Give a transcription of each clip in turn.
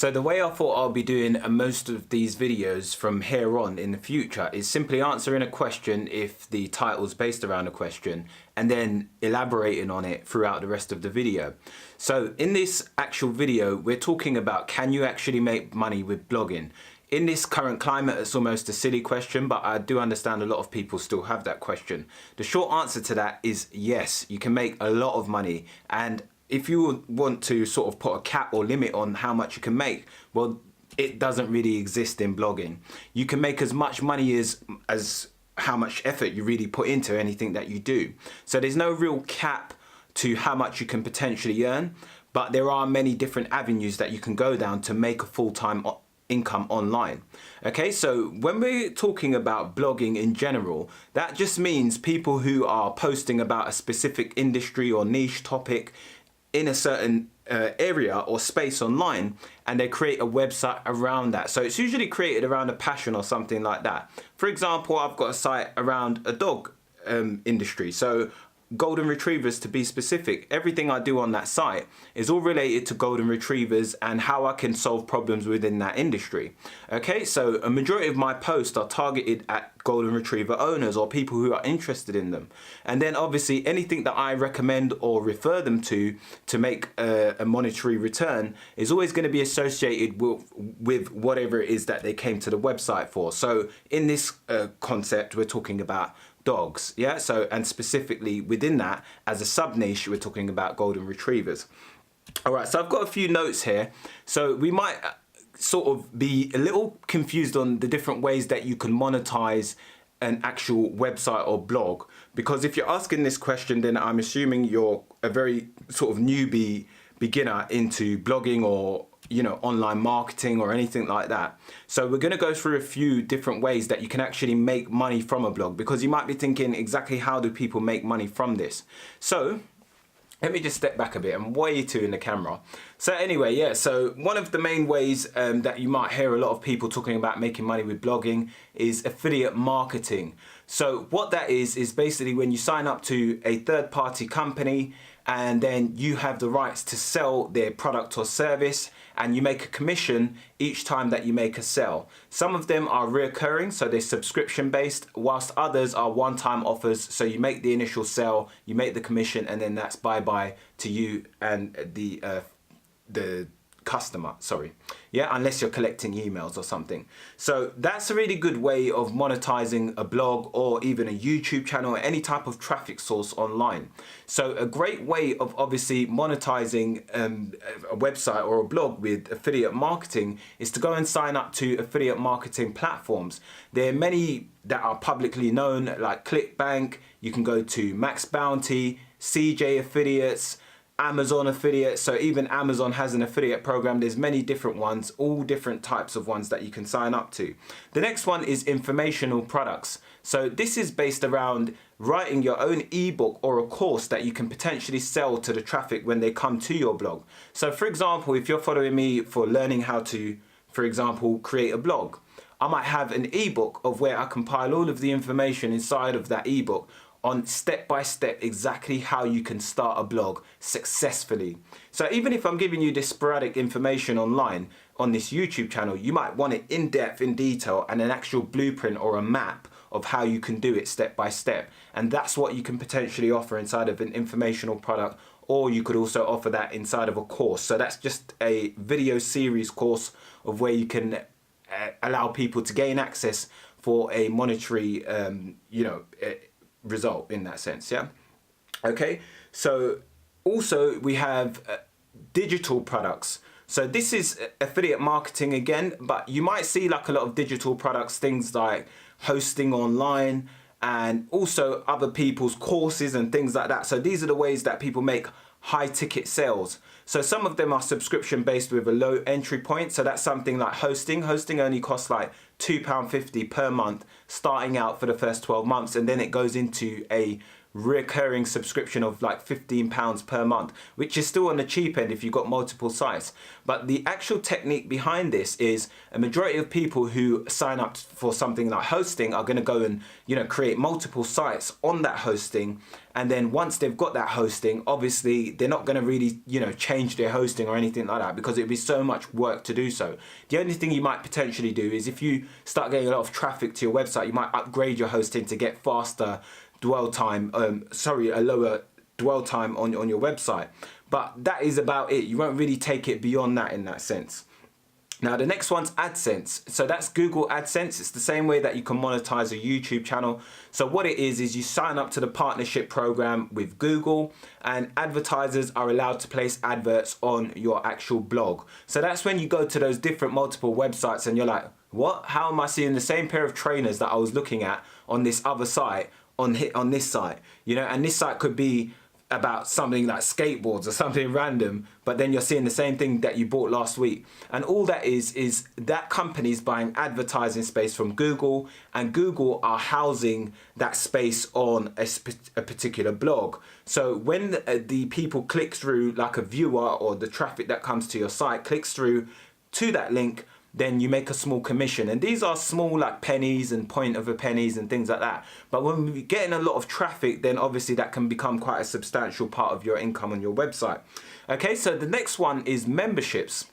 So the way I thought I'll be doing most of these videos from here on in the future is simply answering a question if the title's based around a question and then elaborating on it throughout the rest of the video. So in this actual video, we're talking about, can you actually make money with blogging? In this current climate, it's almost a silly question, but I do understand a lot of people still have that question. The short answer to that is yes, you can make a lot of money. And if you want to sort of put a cap or limit on how much you can make, well, it doesn't really exist in blogging. You can make as much money as how much effort you really put into anything that you do. So there's no real cap to how much you can potentially earn, but there are many different avenues that you can go down to make a full-time income online. Okay, so when we're talking about blogging in general, that just means people who are posting about a specific industry or niche topic in a certain area or space online, and they create a website around that. So it's usually created around a passion or something like that. For example, I've got a site around a dog industry, so golden retrievers to be specific. Everything I do on that site is all related to golden retrievers and how I can solve problems within that industry. Okay, so a majority of my posts are targeted at golden retriever owners or people who are interested in them. And then obviously anything that I recommend or refer them to make a monetary return is always going to be associated with whatever it is that they came to the website for. So in this concept, we're talking about dogs, yeah? So, and specifically within that, as a sub niche, we're talking about golden retrievers. All right, so I've got a few notes here. So we might sort of be a little confused on the different ways that you can monetize an actual website or blog, because if you're asking this question, then I'm assuming you're a very sort of newbie beginner into blogging or, you know, online marketing or anything like that. So we're going to go through a few different ways that you can actually make money from a blog, because you might be thinking, exactly how do people make money from this? So let me just step back a bit. I'm way too in the camera. So anyway, yeah, so one of the main ways that you might hear a lot of people talking about making money with blogging is affiliate marketing. So what that is basically when you sign up to a third-party company and then you have the rights to sell their product or service, and you make a commission each time that you make a sale. Some of them are reoccurring, so they're subscription based, whilst others are one-time offers. So you make the initial sale, you make the commission, and then that's bye-bye to you and the customer, sorry. Yeah, unless you're collecting emails or something. So that's a really good way of monetizing a blog or even a YouTube channel or any type of traffic source online. So a great way of obviously monetizing a website or a blog with affiliate marketing is to go and sign up to affiliate marketing platforms. There are many that are publicly known, like ClickBank. You can go to Max Bounty, CJ Affiliates, Amazon affiliates. So even Amazon has an affiliate program. There's many different ones, all different types of ones that you can sign up to. The next one is informational products. So this is based around writing your own ebook or a course that you can potentially sell to the traffic when they come to your blog. So for example, if you're following me for learning how to, for example, create a blog, I might have an ebook of where I compile all of the information inside of that ebook on step-by-step exactly how you can start a blog successfully. So even if I'm giving you this sporadic information online on this YouTube channel, you might want it in depth, in detail, and an actual blueprint or a map of how you can do it step by step. And that's what you can potentially offer inside of an informational product, or you could also offer that inside of a course. So that's just a video series course of where you can allow people to gain access for a monetary, result in that sense, yeah? Okay, so also we have digital products. So this is affiliate marketing again, but you might see like a lot of digital products, things like hosting online and also other people's courses and things like that. So these are the ways that people make high ticket sales. So some of them are subscription based with a low entry point. So that's something like hosting. Hosting only costs like £2.50 per month starting out for the first 12 months, and then it goes into a recurring subscription of like £15 per month, which is still on the cheap end if you've got multiple sites. But the actual technique behind this is a majority of people who sign up for something like hosting are going to go and, you know, create multiple sites on that hosting. And then once they've got that hosting, obviously they're not going to really, you know, change their hosting or anything like that, because it'd be so much work to do so. The only thing you might potentially do is if you start getting a lot of traffic to your website, you might upgrade your hosting to get faster dwell time, a lower dwell time on your website. But that is about it. You won't really take it beyond that in that sense. Now the next one's Adsense. So that's Google Adsense. It's the same way that you can monetize a YouTube channel. So what it is you sign up to the partnership program with Google, and advertisers are allowed to place adverts on your actual blog. So that's when you go to those different multiple websites and you're like, what? How am I seeing the same pair of trainers that I was looking at on this other site on this site? You know, and this site could be about something like skateboards or something random, but then you're seeing the same thing that you bought last week. And all that is that company's buying advertising space from Google, and Google are housing that space on a particular blog. So when the people click through, like a viewer or the traffic that comes to your site clicks through to that link, then you make a small commission. And these are small, like pennies and point of a pennies and things like that. But when we're getting a lot of traffic, then obviously that can become quite a substantial part of your income on your website. Okay, so the next one is memberships.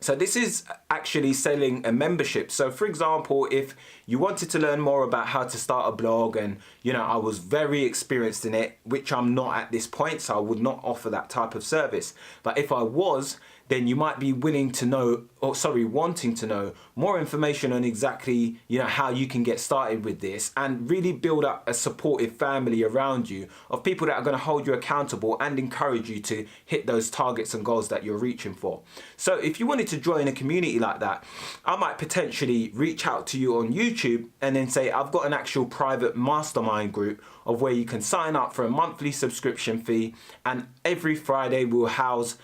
So this is actually selling a membership. So for example, if you wanted to learn more about how to start a blog, and you know, I was very experienced in it, which I'm not at this point, so I would not offer that type of service. But if I was, then you might be willing to know, wanting to know more information on exactly, you know, how you can get started with this and really build up a supportive family around you of people that are going to hold you accountable and encourage you to hit those targets and goals that you're reaching for. So if you wanted to join a community like that, I might potentially reach out to you on YouTube and then say, I've got an actual private mastermind group of where you can sign up for a monthly subscription fee, and every Friday we'll house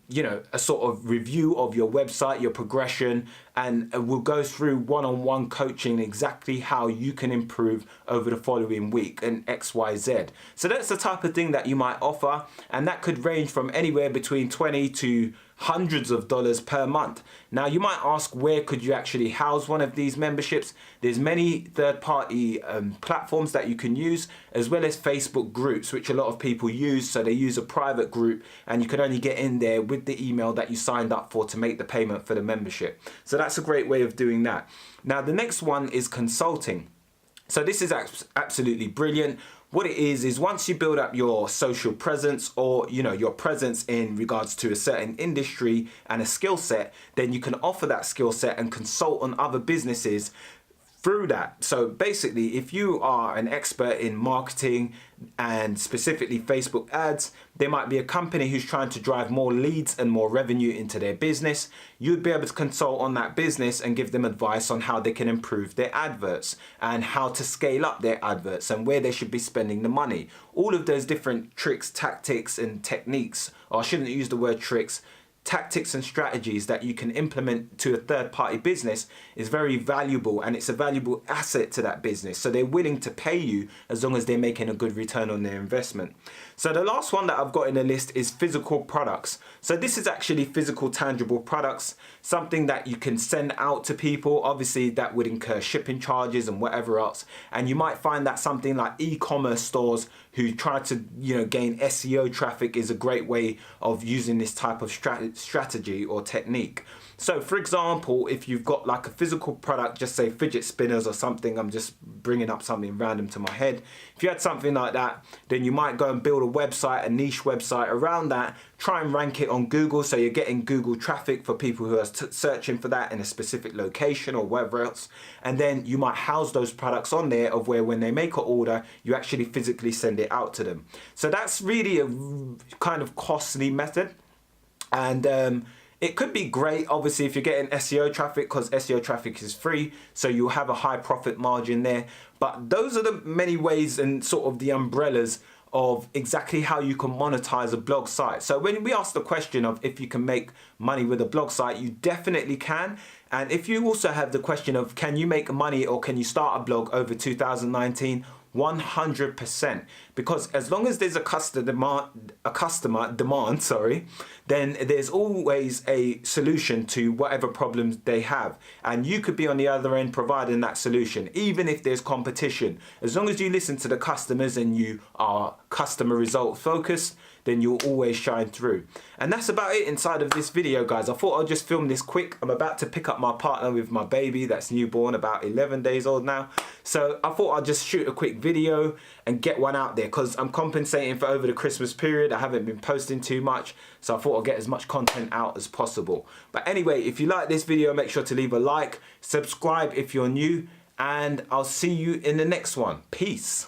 you know, a sort of review of your website, your progression, and we'll go through one-on-one coaching exactly how you can improve over the following week and XYZ. So that's the type of thing that you might offer, and that could range from anywhere between $20 to hundreds of dollars per month. Now you might ask, where could you actually house one of these memberships? There's many third-party platforms that you can use, as well as Facebook groups, which a lot of people use. So they use a private group, and you can only get in there with the email that you signed up for to make the payment for the membership. So that's a great way of doing that. Now the next one is consulting. So this is absolutely brilliant. What it is once you build up your social presence, or you know, your presence in regards to a certain industry and a skill set, then you can offer that skill set and consult on other businesses through that. So basically, if you are an expert in marketing and specifically Facebook ads, there might be a company who's trying to drive more leads and more revenue into their business. You'd be able to consult on that business and give them advice on how they can improve their adverts and how to scale up their adverts and where they should be spending the money. All of those different tricks, tactics and techniques, or I shouldn't use the word tricks, tactics and strategies that you can implement to a third-party business is very valuable, and it's a valuable asset to that business. So they're willing to pay you as long as they're making a good return on their investment. So the last one that I've got in the list is physical products. So this is actually physical, tangible products, something that you can send out to people. Obviously that would incur shipping charges and whatever else. And you might find that something like e-commerce stores who try to, you know, gain SEO traffic is a great way of using this type of strategy or technique. So for example, if you've got like a physical product, just say fidget spinners or something, I'm just bringing up something random to my head. If you had something like that, then you might go and build a website, a niche website around that, try and rank it on Google, so you're getting Google traffic for people who are searching for that in a specific location or wherever else. And then you might house those products on there, of where when they make an order, you actually physically send it out to them. So that's really a kind of costly method. And it could be great, obviously, if you're getting SEO traffic, because SEO traffic is free, so you'll have a high profit margin there. But those are the many ways and sort of the umbrellas of exactly how you can monetize a blog site. So when we ask the question of if you can make money with a blog site, you definitely can. And if you also have the question of can you make money or can you start a blog over 2019, 100%. Because as long as there's a customer demand, then there's always a solution to whatever problems they have. And you could be on the other end providing that solution, even if there's competition. As long as you listen to the customers and you are customer result focused, then you'll always shine through. And that's about it inside of this video, guys. I thought I'd just film this quick. I'm about to pick up my partner with my baby that's newborn, about 11 days old now. So I thought I'd just shoot a quick video and get one out there, because I'm compensating for over the Christmas period. I haven't been posting too much, so I thought I'd get as much content out as possible. But anyway, if you like this video, make sure to leave a like, subscribe if you're new, and I'll see you in the next one. Peace.